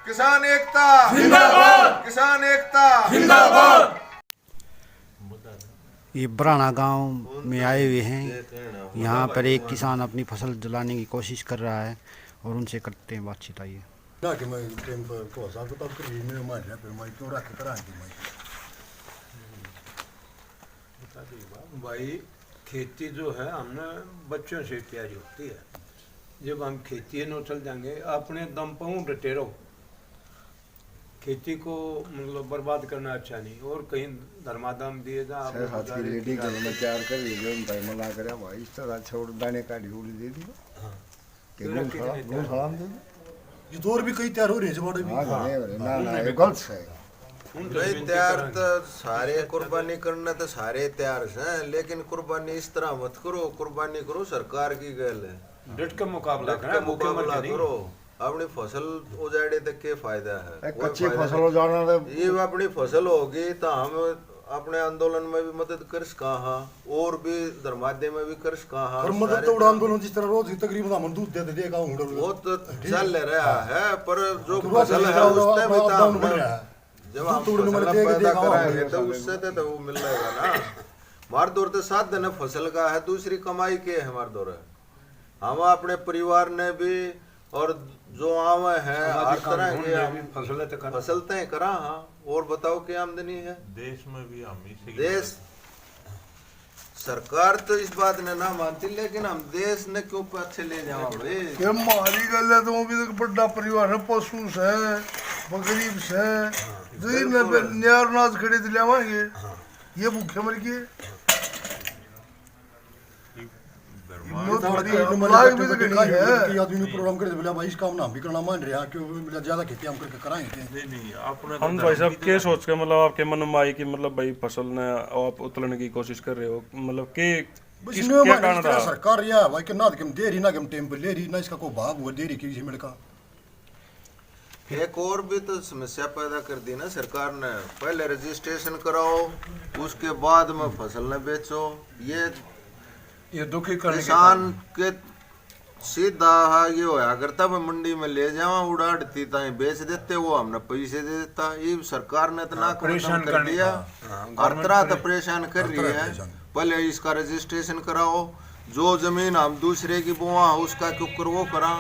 किसान एकता जिंदाबाद, किसान एकता जिंदाबाद। ये बराना गांव में आए हुए हैं। यहाँ पर एक किसान अपनी फसल जलाने की कोशिश कर रहा है और उनसे करते हैं बातचीत। आइए। कि मैं टाइम पर को साहब तो तब कर रही मैं मार फिर मैं क्यों रख करा कि मैं भाई खेती जो है हमने बच्चों से तैयारी होती है। जब हम खेती न चल जाएंगे अपने दम पर डटे रहो। खेती को मतलब बर्बाद करना अच्छा नहीं और कहीं धर्मादाम दिए जा लेडी घर में तैयार कर लीजिए भाई मना करे भाई इस तरह छोड़ दाने काटी उड़ी दे दी के गुण सलाम दे ये तो और भी कई तैयार हो रहे हैं जवाड़े भी ना ना ये गलत है भाई तैयार तो सारे कुर्बानी करना तो सारे तैयार हैं, लेकिन कुर्बानी इस तरह मत करो। कुर्बानी करो सरकार की गल है, डट का मुकाबला मुकाबला करो। अपनी फसल उजाड़े तक के फायदा है, कच्ची फसल हो जाना ये अपनी फसल होगी तो हम अपने आंदोलन में भी मदद कर सका और भी धर्मादय में भी कर सका। मदद तो आंदोलन जिस तरह रोज तकरीबन हम दूध दे देगा वो तो चल रहा है, पर जो फसल है उससे भी जब हम फसल पैदा कराएंगे तो उससे तो वो मिल जाएगा ना। हमारे दौर तो साधन है फसल का है, दूसरी कमाई के है हमारे दौर है। हम अपने परिवार ने भी और जो आवे है हर तरह के फसल तय करा। हाँ और बताओ क्या आमदनी है देश में भी हम इसी देश सरकार तो इस बात ने ना मानती, लेकिन हम देश ने क्यों पीछे ले जाओ भाई। ये हमारी गल है तो भी बड़ा परिवार है, पशु से गरीब से न्यार नाज खरीद लेवाएंगे ये भूखे मर गए। आदमी प्रोग्राम कर बोला भाई इस काम ना भी करना मान रहे हैं क्यों ज्यादा खेती हम करके कराएंगे नहीं अपने हम भाई साहब क्या सोच के मतलब आपके मन में आई कि मतलब भाई फसल ने आप उतरने की कोशिश कर रहे हो, मतलब के क्या कारण रहा? सरकार या भाई के ना कि दे रही ना कि टाइम पर ले रही ना इसका कोई भाव हुआ दे रही कि मिल का एक और भी तो समस्या पैदा कर दी ना सरकार ने। पहले रजिस्ट्रेशन कराओ उसके बाद में फसल न बेचो। ये दुखी करने किसान के सीधा ये होया करता मैं मंडी में ले जावा उड़ाड़ती ताई बेच देते, वो हमने पैसे दे देता। ये सरकार ने इतना परेशान कर दिया, हर तरह तो परेशान कर रही है। पहले इसका रजिस्ट्रेशन कराओ, जो जमीन हम दूसरे की बोआ उसका क्यों वो करा।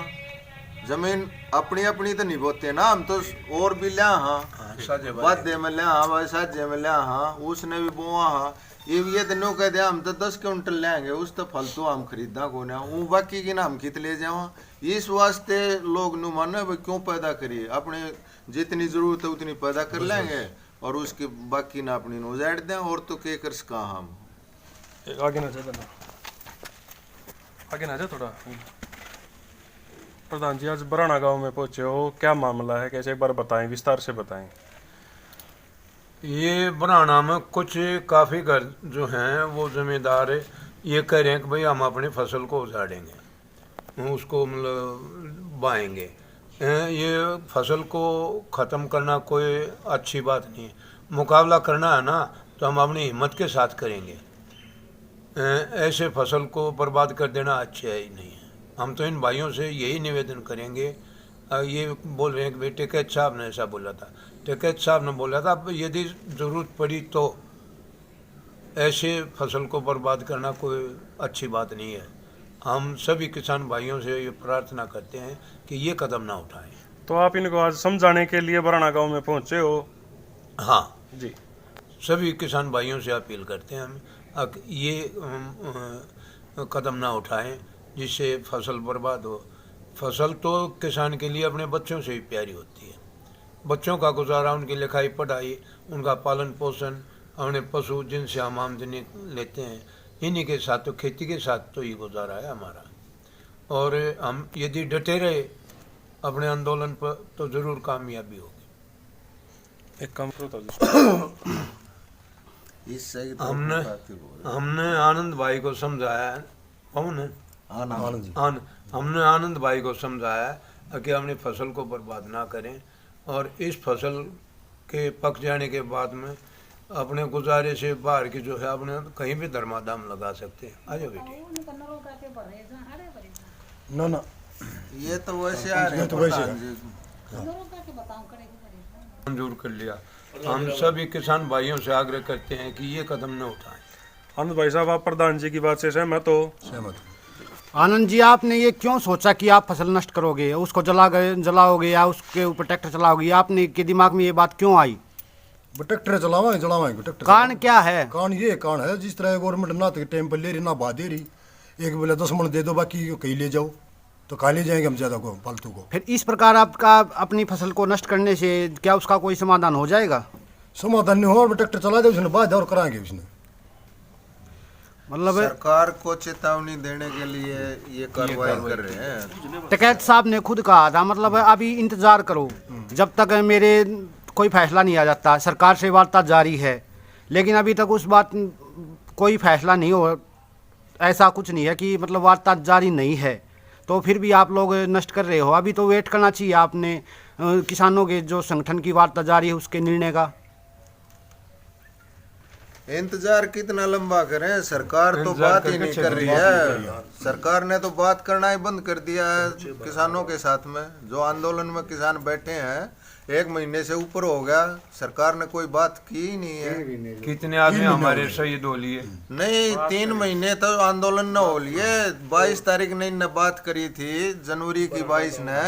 जमीन अपनी अपनी तो नहीं बोते ना, हम तो और भी लिया वादे में लिया भाई साझे में लिया उसने भी बोआ ये तो कह दिया हम तो 10 क्विंटल लेंगे उस तो फल तो हम खरीदा को ना वो बाकी की ना हम कित ले जावा। इस वास्ते लोग नु माने भाई क्यों पैदा करिए, अपने जितनी जरूरत है उतनी पैदा कर लेंगे और उसकी बाकी ना अपनी उजाड़ दें और तो क्या कर सका हम। आगे ना जा थोड़ा। प्रधान जी आज बराना गांव में पहुंचे हो, क्या मामला है, कैसे एक बार बताएं, विस्तार से बताएं। ये बनाना में कुछ काफ़ी घर जो हैं वो ज़मींदार ये कह रहे हैं कि भाई हम अपनी फसल को उजाड़ेंगे, उसको मतलब बाएंगे। ये फसल को ख़त्म करना कोई अच्छी बात नहीं है। मुकाबला करना है ना तो हम अपनी हिम्मत के साथ करेंगे। ऐसे फसल को बर्बाद कर देना अच्छा ही नहीं है। हम तो इन भाइयों से यही निवेदन करेंगे। ये बोल रहे हैं कि भाई टिकैत साहब ने ऐसा बोला था, टिकैत साहब ने बोला था यदि ज़रूरत पड़ी तो ऐसे फसल को बर्बाद करना कोई अच्छी बात नहीं है। हम सभी किसान भाइयों से ये प्रार्थना करते हैं कि ये कदम ना उठाएं। तो आप इनको आज समझाने के लिए बराना गांव में पहुंचे हो? हाँ जी, सभी किसान भाइयों से अपील करते हैं हम ये कदम ना उठाएं जिससे फसल बर्बाद हो। फसल तो किसान के लिए अपने बच्चों से ही प्यारी होती है। बच्चों का गुजारा, उनकी लिखाई पढ़ाई, उनका पालन पोषण, अपने पशु जिनसे हम आमदनी लेते हैं, इन्हीं के साथ तो खेती के साथ तो ये गुजारा है हमारा। और हम यदि डटे रहे अपने आंदोलन पर तो ज़रूर कामयाबी होगी। एक काम करो हमने आनंद भाई को समझाया, कौन है हमने आनंद भाई को समझाया कि अपनी फसल को बर्बाद ना करें और इस फसल के पक जाने के बाद में अपने गुजारे से बाहर की जो है अपने कहीं भी धर्मादाम लगा सकते हैं। आ जाओ बेटी। ना ना ये तो वैसे आ रहे हैं तो वैसे प्रधान जी। मंजूर कर लिया। हम सभी किसान भाइयों से आग्रह करते हैं कि ये कदम न उठाएं। आनंद भाई साहब, आप प्रधान जी की बात से सहमत हो? आनंद जी, आपने ये क्यों सोचा कि आप फसल नष्ट करोगे, उसको जलाओगे या उसके ऊपर ट्रैक्टर चलाओगे? आपने के दिमाग में ये बात क्यों आई? Tractor चलावाएंगे tractor. कारण क्या है? कारण है जिस तरह गवर्नमेंट ना तो टाइम पर ले रही ना बाद दे रही। एक बोले 10 मन दे दो, बाकी कहीं ले जाओ, तो कहाँ ले जाएंगे हम ज़्यादा को फालतू को। फिर इस प्रकार आपका अपनी फसल को नष्ट करने से क्या उसका कोई समाधान हो जाएगा? समाधान नहीं हो, ट्रैक्टर चला दे उसने बाद और कराएंगे उसने। मतलब सरकार को चेतावनी देने के लिए ये कार्रवाई कर रहे हैं। टिकैत साहब ने खुद कहा था, मतलब अभी इंतजार करो जब तक मेरे कोई फैसला नहीं आ जाता। सरकार से वार्ता जारी है, लेकिन अभी तक उस बात कोई फैसला नहीं हो, ऐसा कुछ नहीं है कि मतलब वार्ता जारी नहीं है, तो फिर भी आप लोग नष्ट कर रहे हो। अभी तो वेट करना चाहिए आपने किसानों के जो संगठन की वार्ता जारी है उसके निर्णय का। इंतजार कितना लंबा करें, सरकार तो बात ही नहीं कर रही है। सरकार ने तो बात करना ही बंद कर दिया है किसानों के साथ में। जो आंदोलन में किसान बैठे हैं 1 महीने से ऊपर हो गया, सरकार ने कोई बात की ही नहीं है। कितने आदमी हमारे शहीद हो लिए? नहीं, 3 महीने तो आंदोलन न हो लिए। 22 तारीख ने इनने बात करी थी, जनवरी की 22 ने।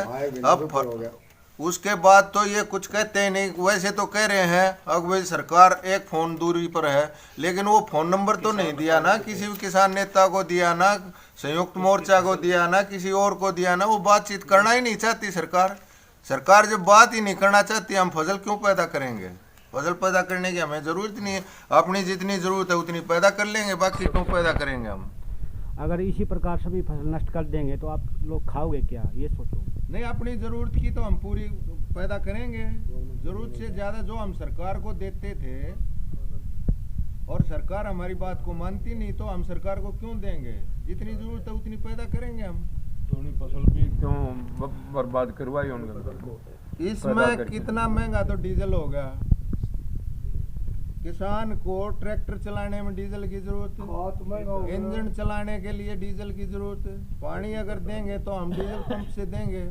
अब उसके बाद तो ये कुछ कहते ही नहीं। वैसे तो कह रहे हैं अब भाई सरकार एक फ़ोन दूरी पर है, लेकिन वो फ़ोन नंबर तो नहीं दिया ना, किसी भी किसान नेता को दिया ना, संयुक्त मोर्चा को दिया ना, किसी और को दिया ना। वो बातचीत करना ही नहीं चाहती सरकार। सरकार जब बात ही नहीं करना चाहती, हम फसल क्यों पैदा करेंगे? फसल पैदा करने की हमें ज़रूरत नहीं है। अपनी जितनी ज़रूरत है उतनी पैदा कर लेंगे, बाकी क्यों पैदा करेंगे हम? अगर इसी प्रकार सभी फसल नष्ट कर देंगे तो आप लोग खाओगे क्या, ये सोचो। नहीं, अपनी ज़रूरत की तो हम पूरी पैदा करेंगे। ज़रूरत से ज़्यादा जो हम सरकार को देते थे और सरकार हमारी बात को मानती नहीं, तो हम सरकार को क्यों देंगे? जितनी ज़रूरत है उतनी पैदा करेंगे हम। थोड़ी फसल भी क्यों बर्बाद करवाई उनका? इसमें कितना महंगा तो डीजल हो गया। किसान को ट्रैक्टर चलाने में डीजल की जरूरत है, इंजन चलाने के लिए डीजल की जरूरत है। पानी अगर देंगे तो हम डीजल पंप से देंगे,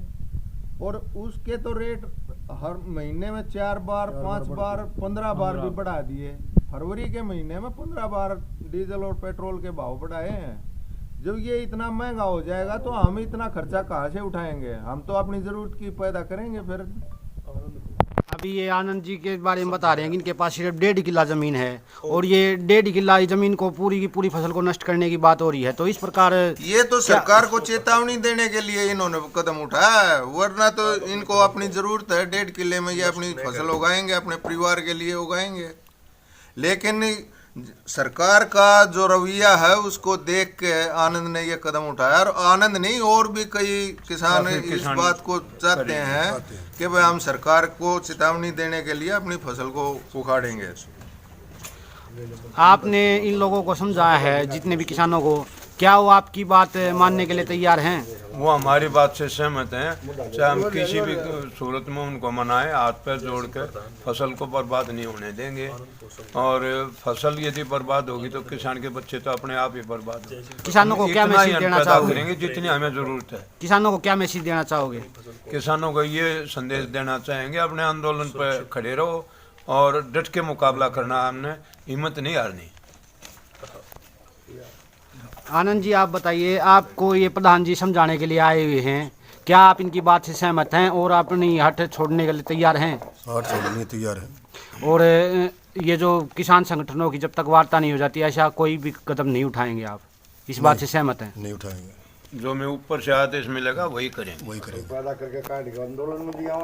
और उसके तो रेट हर महीने में 4 बार 5 बार 15 बार भी बढ़ा दिए। फरवरी के महीने में 15 बार डीजल और पेट्रोल के भाव बढ़ाए हैं। जब ये इतना महंगा हो जाएगा तो हम इतना खर्चा कहाँ से उठाएंगे? हम तो अपनी जरूरत की पैदा करेंगे। फिर अभी ये आनंद जी के बारे में बता रहे हैं कि इनके पास सिर्फ 1.5 किला ज़मीन है, और ये 1.5 किला ज़मीन को पूरी की पूरी फसल को नष्ट करने की बात हो रही है। तो इस प्रकार ये तो सरकार को चेतावनी देने के लिए इन्होंने कदम उठाया है, वरना तो इनको अपनी ज़रूरत है। 1.5 किले में ये अपनी फसल उगाएंगे, अपने परिवार के लिए उगाएंगे। लेकिन सरकार का जो रवैया है उसको देख के आनंद ने ये कदम उठाया, और आनंद नहीं और भी कई किसान इस बात को चाहते हैं कि भाई हम सरकार को चेतावनी देने के लिए अपनी फसल को उखाड़ेंगे। आपने इन लोगों को समझाया है, जितने भी किसानों को, क्या वो आपकी बात मानने के लिए तैयार हैं? वो हमारी बात से सहमत हैं। चाहे हम किसी भी सूरत में उनको मनाएं, हाथ पैर जोड़कर फसल को बर्बाद नहीं होने देंगे। और फसल यदि बर्बाद होगी तो किसान के बच्चे तो अपने आप ही बर्बाद होंगे। किसानों को क्या मैसेज देना चाहोगे? करेंगे जितनी हमें ज़रूरत है। किसानों को क्या मैसेज देना चाहोगे? किसानों को ये संदेश देना चाहेंगे, अपने आंदोलन पर खड़े रहो और डट के मुकाबला करना, हमने हिम्मत नहीं हारनी। आनंद जी, आप बताइए, आपको ये प्रधान जी समझाने के लिए आए हुए हैं, क्या आप इनकी बात से सहमत हैं और अपनी हट छोड़ने के लिए तैयार हैं? हट छोड़ने तैयार है। और ये जो किसान संगठनों की जब तक वार्ता नहीं हो जाती, ऐसा कोई भी कदम नहीं उठाएंगे आप? इस बात से सहमत हैं? नहीं उठाएंगे। जो मैं ऊपर से आदेश मिलेगा वही करेंगे। पैदा करके काट के आंदोलन में दिया।